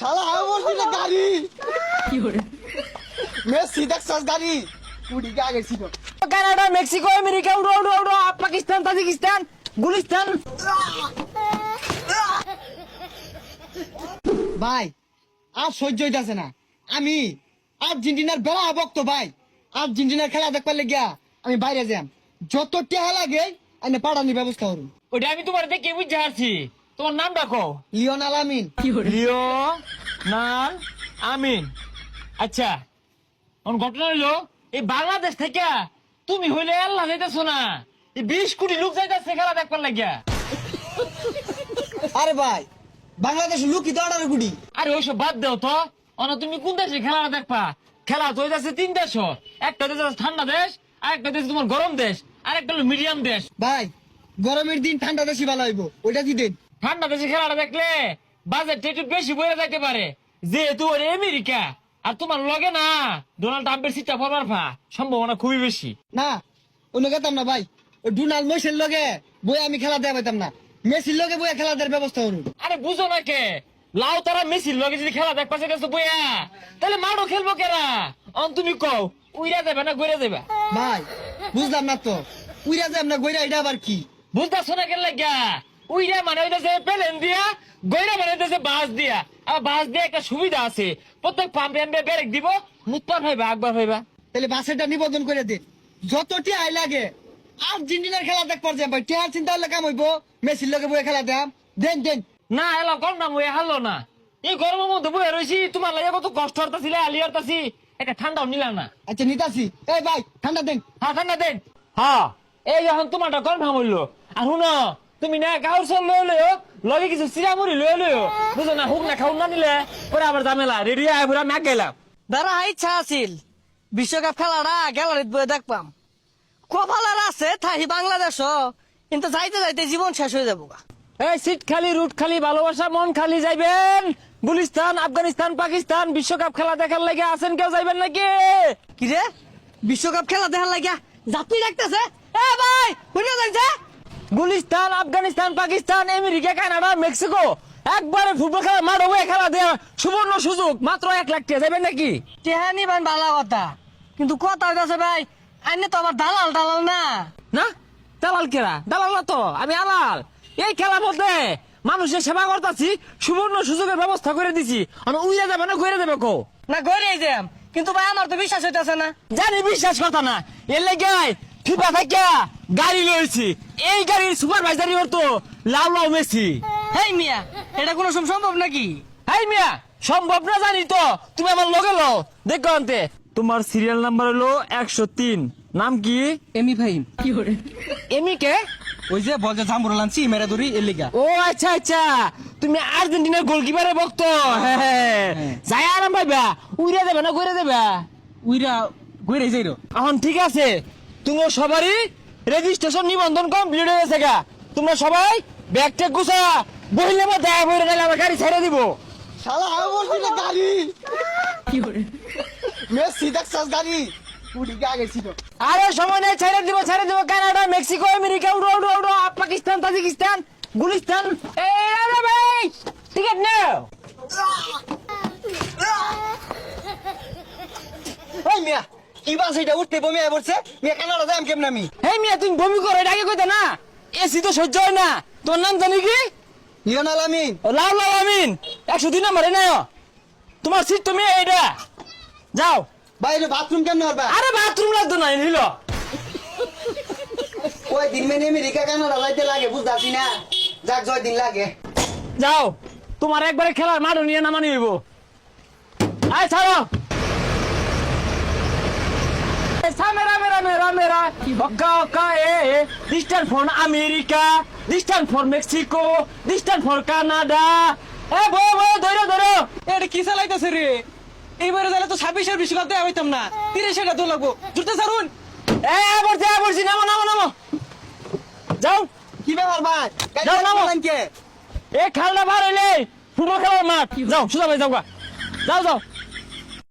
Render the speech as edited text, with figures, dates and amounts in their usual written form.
শালা আমার দিলে গাড়ি মেসি দেখছস গাড়ি উড়ি গে আগে ছিল কানাডা মেক্সিকো আমেরিকা উড়ো উড়ো উড়ো পাকিস্তান তাজিকিস্তান গুলিস্তান। ভাই আর সহ্য হইতাছে না। আমি আর্জেন্টিনার বেড়া ভক্ত ভাই। আর্জেন্টিনার খেলা দেখবার লেগিয়া আমি বাইরে যাম, যত টেহা লাগে আমি পাঠানোর ব্যবস্থা করুন। ওটা আমি তোমার দেখে বুঝতে পারছি। তোমার নাম ডাকো। লিওনেল আমিন। লিওনেল আমিন। আচ্ছা, ঘটনা হইলো এই বাংলাদেশ থেকে তুমি হইলে আল্লাহ যাইতেছো না, এই 20 কোটি লোক যাইতেছে খেলা দেখবার লাগিয়া। আরে ভাই বাংলাদেশ লুকি তো 18 কোটি। আরে ওইসব বাদ দেও তো, তুমি কোন দেশে খেলা দেখবা? খেলা তো হইতেছে 3 দেশ, একটা দেশ ঠান্ডা দেশ, আর একটা দেশ তোমার গরম দেশ, আর একটা হলো মিডিয়াম দেশ। ভাই গরমের দিন ঠান্ডা বেশি ভালো হইব, ওইটা কি দিন? ঠান্ডা দেশে খেলাটা দেখলে বাজেট একটু বেশি বয়ে যাইতে পারে, যেহেতু ওর আমেরিকা আর তোমার লগে না ডোনাল্ড ট্রাম্পের সিটটা পড়বার সম্ভাবনা খুবই বেশি। না অন্য গেতাম না ভাই, ওই ডোনাল্ড মেসির লগে বই আমি খেলা দেওয়া পাইতাম না, মেসির লগে বইয়া খেলা দেওয়ার ব্যবস্থা করুন। আরে বুঝো না কে, লাউ তারা মেসির লগে যদি খেলা দেখবা গেছো বইয়া, তাহলে মাঠও খেলবো কেনা? তুমি কও উইরা যাবে না গইরা যাবে? ভাই বুঝলাম না তো, উইরা যাব না গইরা, এটা আবার কি? বুঝতেছো না কেন লাগিয়া? উইরা মানে হইতেছে প্লেন দিয়া, গইরা মানে হইতেছে বাস দিয়া। আর বাস দিয়ে একটা সুবিধা আছে, প্রত্যেক পাম্পে ব্রেক দিব, মুতপার হইবা আকবার হইবা। তাহলে বাসেরটা নিবন্ধন করে দিন, যত টিয়াই লাগে আর্জেন্টিনার খেলা দেখবার যাম ভাই। টিয়ার চিন্তা হলে কাম হইব, মেসির লগে বইয়া খেলা দেম। দেন দেন না এলা কম না বইয়া হারলো না, এই গরমের মধ্যে বইয়া রয়েছি, তোমার লাগে কত কষ্ট হতাছিল, আলি হতাছি, একটা ঠান্ডাও নিলাম না। আচ্ছা নিতাছি। এই ভাই ঠান্ডা দেন। হ্যাঁ ঠান্ডা দেন। হ্যাঁ এই যখন তোমারটা কনফার্ম হইলো, আর শুনো তুমি না কাউর সব লইও লগে কিছু চিরামুড়ি লইও, বুঝো না? হুক না খাও না নিলে পরে আবার ঝামেলা। রেডি আয় পুরা ম্যাক গেলাম। দাঁড়া ইচ্ছা আছিল বিশ্বকাপ খেলাটা গ্যালারিত বয়ে দেখবাম, কপালার আছে থাহি বাংলাদেশ, কিন্তু যাইতে যাইতে জীবন শেষ হয়ে যাবো। এই সিট খালি রুট খালি ভালোবাসা মন খালি যাইবেন গুলিস্তান আফগানিস্তান পাকিস্তান বিশ্বকাপ খেলা দেখার লাগে আছেন, কেউ যাইবেন নাকি? কি রে বিশ্বকাপ খেলা দেখার লাগিয়া যাত্রী ডাকতেছে? এ ভাই বুঝে যাইছে Gulistan Afghanistan Pakistan America Canada Mexico একবারে ফুটবল খেলা মাঠ হবে, খেলা দেওয়া সুবর্ণ সুযোগ, মাত্র 1 লাখ টাকা। যাবেন নাকি? টেহানি বান ভালো কথা, কিন্তু কথা হইতাছে ভাই আইনে তো আমার দালাল দালাল না। না দালাল কেরা? দালাল না তো, আমি আলাল। এই খেলার মধ্যে মানুষের সেবা করতেছি, সুবর্ণ সুযোগের ব্যবস্থা করে দিছি। উইয়া যাবে না গইরা যাবে কো? না গড়ে যাম, কিন্তু ভাই আমার তো বিশ্বাস হইতাছে না। জানি বিশ্বাস কথা না, এর লেগে ফিফা থেকে গাড়ি লইছি, এই গাড়ির সুপারভাইজারি করতো লাউ লাউ মেসি। হেই মিয়া এটা কোনো সম্ভব নাকি? হাই মিয়া সম্ভব না জানি তো, তুমি আমার লগে লও দেখো আনতে। তোমার সিরিয়াল নাম্বার হলো 103, নাম কি? এমি ভাই। এমি কে? ওই যে বল যে জাম্বুর লানছি মেরা ধরি এর লিগা। ও আচ্ছা আচ্ছা, তুমি আর্জেন্টিনার গোলকিপারের ভক্ত। যাই আরাম পাইবা, উইরা যাবে না গইরা যাবে? উইরা গইরা যাইরো। এখন ঠিক আছে, তুমি সবারই রেজিস্ট্রেশন নিবন্ধন কমপ্লিট হয়ে গেছে গা। তোমরা সবাই ব্যাগ ট্যাগ গুছা বহিলে বা দেখা বইরে গেলে আমার গাড়ি ছেড়ে দিব। শালা আমার দিলে গাড়ি মেসি দেখছস গাড়ি উড়ি গে আগে ছিল। আরে সময় নেই, ছেড়ে দিব কানাডা মেক্সিকো আমেরিকা উড়ো উড়ো উড়ো পাকিস্তান তাজিকিস্তান গুলিস্তান। এই আরে ভাই টিকিট নাও। ওই মিয়া কি বাস এটা উঠতে বমি আয় পড়ছে মিয়া, কানাডা যাম কেমন আমি? এই মিয়া তুমি বমি করো, এটা আগে কইতা না, এসি তো সহ্য হয় না। তোর নাম জানি কি? লিওনেল আমিন। লাউ লাউ আমিন 102 নম্বরে নাই, তোমার সিট তুমি এইটা যাও। বাইরে বাথরুম কেমন হবে? আরে বাথরুম লাগতো না, নিল ওই দিন মেনে আমেরিকা কানাডা যাইতে লাগে বুঝতাছি না, যাক জয় দিন লাগে। যাও, তোমার একবারে খেলার মাঠও নিয়ে নামানি হইব। আয় ছাড়ো। মেরা মেরা মেরা মেরা ওকা ওকা this stand for America, this stand for Mexico, this stand for Canada. এ বই বই ধরো ধরো। এটা কি চালাইতেছে রে? এইবারে যাইলে তো 26-এর বিশ্বকাপ দেওয়া হইতাম না, 30-এর তো লাগবো। জুড়তে ছাড়ুন। বলছি নামো নামো নামো যাও। কি ব্যাপার ভাই? যাও, নামো। কে এ খেলনা বার হইলে ফুটবল খেলার মাঠ, যাও সুজা ভাই যাও গা, যাও যাও।